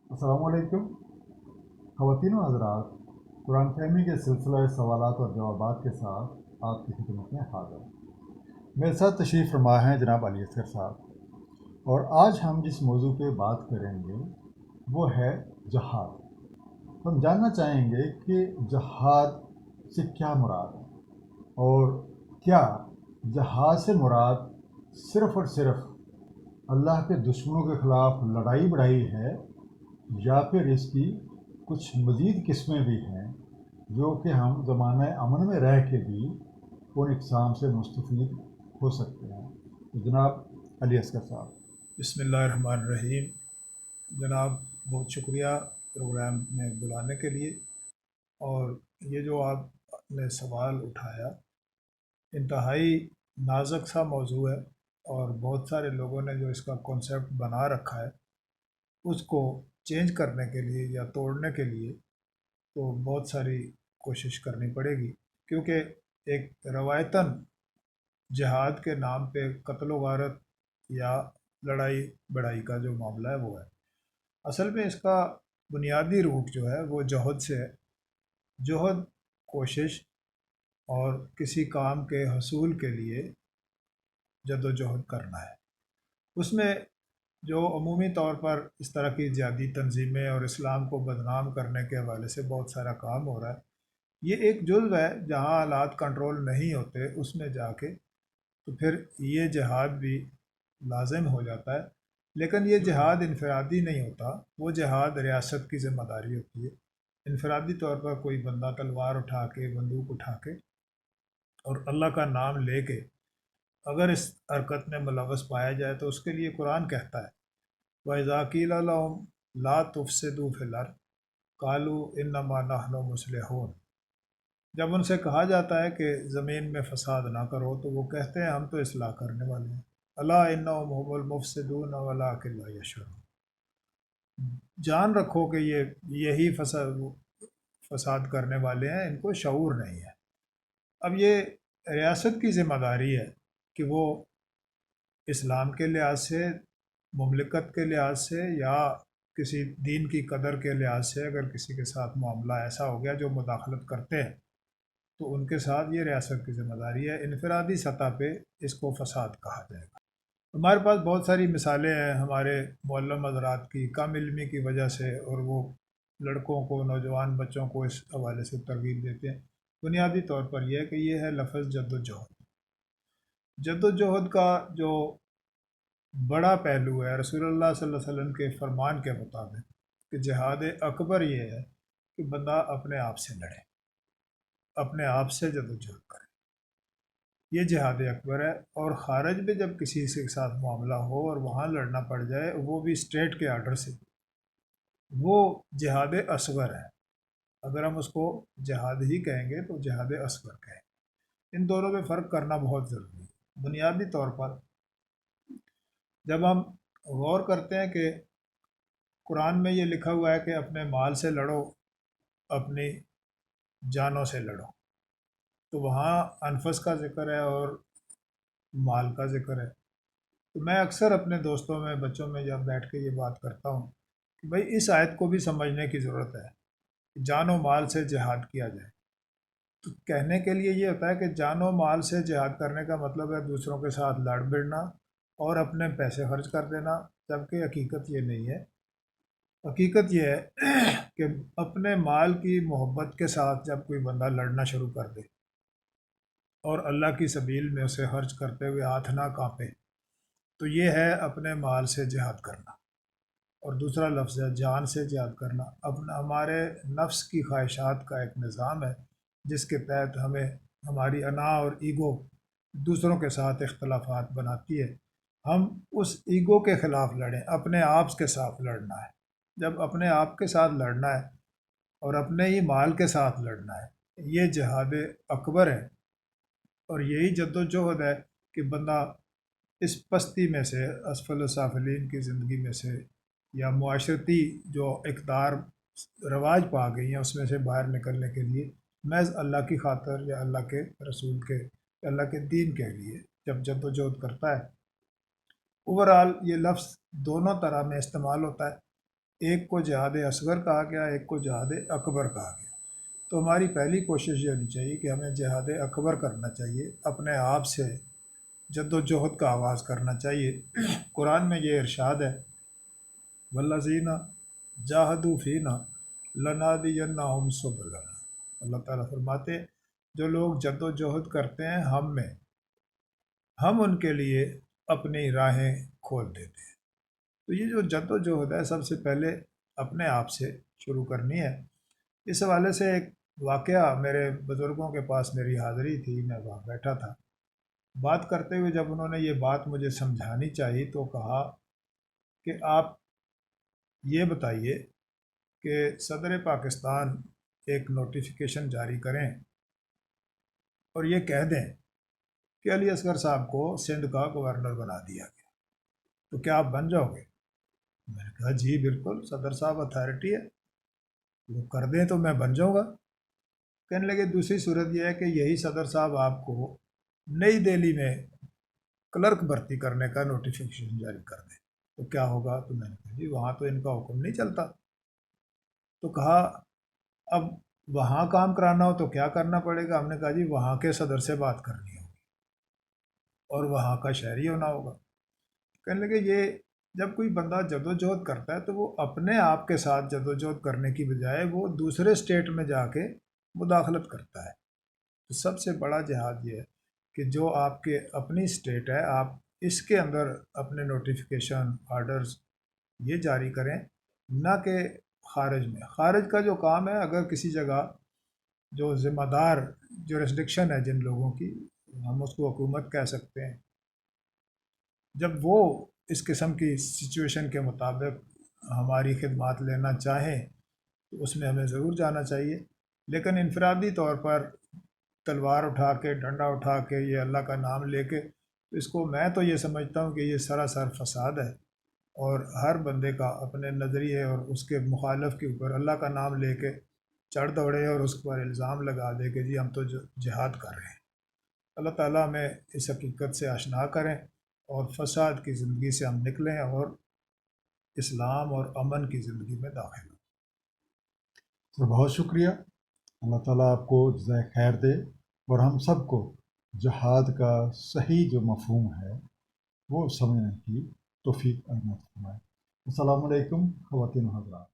अस्सलाम वालेकुम ख़वातीन व हज़रात। कुरान फहमी के सिलसिला सवालात और जवाबात के साथ आपकी खिदमत में हाज़िर। मेरे साथ तशरीफ़ फरमा हैं जनाब अली असगर साहब, और आज हम जिस मौजू पे बात करेंगे वो है जहाद। तो हम जानना चाहेंगे कि जहाद से क्या मुराद है, और क्या जहाद से मुराद सिर्फ़ और सिर्फ अल्लाह के दुश्मनों के ख़िलाफ़ लड़ाई बड़ाई है, या फिर इसकी कुछ मज़ीद किस्में भी हैं जो कि हम ज़माना अमन में रह के भी उन इक़साम से मुस्तफ़ीद हो सकते हैं। तो जनाब अली असगर साहब। बिस्मिल्लाहिर्रहमानिर्रहीम। जनाब, बहुत शुक्रिया प्रोग्राम में बुलाने के लिए। और ये जो आपने सवाल उठाया, इंतहाई नाजुक सा मौजू है, और बहुत सारे लोगों ने जो इसका कॉन्सेप्ट बना रखा है उसको चेंज करने के लिए या तोड़ने के लिए तो बहुत सारी कोशिश करनी पड़ेगी, क्योंकि एक रवायतन जिहाद के नाम पे कत्ल व गारत या लड़ाई बड़ाई का जो मामला है वो है। असल में इसका बुनियादी रूट जो है वो जहद से है। जहद, कोशिश, और किसी काम के हसूल के लिए जद्दोजहद करना है। उसमें जो अमूमी तौर पर इस तरह की जिहादी तंजीमें और इस्लाम को बदनाम करने के हवाले से बहुत सारा काम हो रहा है, ये एक जुज़्व है। जहाँ हालात कंट्रोल नहीं होते उसमें जाके तो फिर ये जिहाद भी लाजिम हो जाता है। लेकिन ये जिहाद इनफरादी नहीं होता, वो जिहाद रियासत की ज़िम्मेदारी होती है। इनफरादी तौर पर कोई बंदा तलवार उठा के, बंदूक उठा के और अल्लाह का नाम लेके अगर इस हरकत में मुलव्वस पाया जाए तो उसके लिए कुरान कहता है, वइज़ा क़ील लहुम ला तुफ़सिदू फ़िल अर्ज़ क़ालू इन्नमा नहनु मुस्लिहून। जब उनसे कहा जाता है कि ज़मीन में फ़साद ना करो तो वो कहते हैं हम तो इस्लाह करने वाले हैं। अला इन्नहुम हुमुल मुफ़सिदून वलाकिन ला यशऊरून। जान रखो कि ये यही फसाद करने वाले हैं, इनको शऊर नहीं है। अब ये रियासत की ज़िम्मेदारी है कि वो इस्लाम के लिहाज से, मुमलिकत के लिहाज से, या किसी दीन की कदर के लिहाज से अगर किसी के साथ मामला ऐसा हो गया जो मुदाखलत करते हैं तो उनके साथ ये रियासत की ज़िम्मेदारी है। इनफरादी सतह पे इसको फसाद कहा जाएगा। हमारे पास बहुत सारी मिसालें हैं हमारे मुअल्लम हज़रात की कम इल्मी की वजह से, और वो लड़कों को, नौजवान बच्चों को इस हवाले से तरगीब देते हैं। बुनियादी तौर पर यह है कि ये है लफ्ज़ जद्दोजहद। जद्दोजहद का जो बड़ा पहलू है रसूलुल्लाह सल्लल्लाहु अलैहि वसल्लम के फरमान के मुताबिक कि जिहाद अकबर ये है कि बंदा अपने आप से लड़े, अपने आप से जद्दोजहद करे। ये जिहाद अकबर है। और ख़ारिज में जब किसी से के साथ मामला हो और वहाँ लड़ना पड़ जाए, वो भी स्टेट के आर्डर से, वो जिहाद असगर है। अगर हम उसको जिहाद ही कहेंगे तो जिहाद असगर कहेंगे। इन दोनों में फ़र्क करना बहुत ज़रूरी है। बुनियादी तौर पर जब हम गौर करते हैं कि कुरान में ये लिखा हुआ है कि अपने माल से लड़ो, अपनी जानों से लड़ो, तो वहाँ अनफस का ज़िक्र है और माल का ज़िक्र है। तो मैं अक्सर अपने दोस्तों में, बच्चों में जब बैठ के ये बात करता हूँ कि भाई इस आयत को भी समझने की ज़रूरत है कि जानो माल से जिहाद किया जाए। तो कहने के लिए ये होता है कि जानो माल से जिहाद करने का मतलब है दूसरों के साथ लड़ भिड़ना और अपने पैसे खर्च कर देना, जबकि हकीकत ये नहीं है। हकीकत ये है कि अपने माल की मोहब्बत के साथ जब कोई बंदा लड़ना शुरू कर दे और अल्लाह की सबील में उसे खर्च करते हुए हाथ ना कांपे, तो ये है अपने माल से जिहाद करना। और दूसरा लफ्ज़ है जान से जिहाद करना। अब हमारे नफ्स की ख्वाहिशात का एक निज़ाम है जिसके तहत हमें हमारी अना और ईगो दूसरों के साथ इख्तलाफात बनाती है। हम उस ईगो के ख़िलाफ़ लड़ें, अपने आप के साथ लड़ना है। जब अपने आप के साथ लड़ना है और अपने ही माल के साथ लड़ना है, ये जिहाद अकबर है। और यही जद्दोजहद है कि बंदा इस पस्ती में से, असफल साफिलीन की ज़िंदगी में से, या मुआशरती जो इक़दार रवाज पा गई हैं उसमें से बाहर निकलने के लिए महज अल्लाह की खातर या अल्लाह के रसूल के, अल्लाह के दीन के लिए जब जद्दोजहद करता है। ओवरऑल ये लफ्ज़ दोनों तरह में इस्तेमाल होता है। ایک کو جہاد اصغر کہا گیا، ایک کو جہاد اکبر کہا گیا۔ تو ہماری پہلی کوشش یہ ہونی چاہیے کہ ہمیں جہاد اکبر کرنا چاہیے، اپنے آپ سے جد و جہد کا آغاز کرنا چاہیے۔ قرآن میں یہ ارشاد ہے، والذین جاہدوا فینا لنہدینہم سبلنا۔ اللہ تعالیٰ فرماتے جو لوگ جد و جہد کرتے ہیں ہم ان کے لیے اپنی راہیں کھول دیتے ہیں۔ تو یہ جو جد و جہد ہے سب سے پہلے اپنے آپ سے شروع کرنی ہے۔ اس حوالے سے ایک واقعہ، میرے بزرگوں کے پاس میری حاضری تھی، میں وہاں بیٹھا تھا، بات کرتے ہوئے جب انہوں نے یہ بات مجھے سمجھانی چاہی تو کہا کہ آپ یہ بتائیے کہ صدر پاکستان ایک نوٹیفیکیشن جاری کریں اور یہ کہہ دیں کہ علی اصغر صاحب کو سندھ کا گورنر بنا دیا گیا، تو کیا آپ بن جاؤ گے؟ میں نے کہا جی بالکل، صدر صاحب اتھارٹی ہے، وہ کر دیں تو میں بن جاؤں گا۔ کہنے لگے دوسری صورت یہ ہے کہ یہی صدر صاحب آپ کو نئی دہلی میں کلرک بھرتی کرنے کا نوٹیفیکیشن جاری کر دیں تو کیا ہوگا؟ تو میں نے کہا جی وہاں تو ان کا حکم نہیں چلتا۔ تو کہا اب وہاں کام کرانا ہو تو کیا کرنا پڑے گا؟ ہم نے کہا جی وہاں کے صدر سے بات کرنی ہوگی اور وہاں کا شہری ہونا ہوگا۔ کہنے لگے یہ جب کوئی بندہ جد و جہد کرتا ہے تو وہ اپنے آپ کے ساتھ جد و جہد کرنے کی بجائے وہ دوسرے اسٹیٹ میں جا کے مداخلت کرتا ہے۔ تو سب سے بڑا جہاد یہ ہے کہ جو آپ کے اپنی اسٹیٹ ہے آپ اس کے اندر اپنے نوٹیفیکیشن آرڈرز یہ جاری کریں، نہ کہ خارج میں۔ خارج کا جو کام ہے، اگر کسی جگہ جو ذمہ دار جورسڈکشن ہے جن لوگوں کی، ہم اس کو حکومت کہہ سکتے ہیں، جب وہ اس قسم کی سچویشن کے مطابق ہماری خدمات لینا چاہیں تو اس میں ہمیں ضرور جانا چاہیے، لیکن انفرادی طور پر تلوار اٹھا کے، ڈنڈا اٹھا کے، یہ اللہ کا نام لے کے، اس کو میں تو یہ سمجھتا ہوں کہ یہ سراسر فساد ہے، اور ہر بندے کا اپنے نظریے اور اس کے مخالف کے اوپر اللہ کا نام لے کے چڑھ دوڑے اور اس پر الزام لگا دے کہ جی ہم تو جہاد کر رہے ہیں۔ اللہ تعالیٰ ہمیں اس حقیقت سے آشنا کریں اور فساد کی زندگی سے ہم نکلیں اور اسلام اور امن کی زندگی میں داخل ہوں۔ سر بہت شکریہ، اللہ تعالیٰ آپ کو جزائے خیر دے اور ہم سب کو جہاد کا صحیح جو مفہوم ہے وہ سمجھنے کی توفیق عنایت فرمائے۔ السلام علیکم خواتین و حضرات۔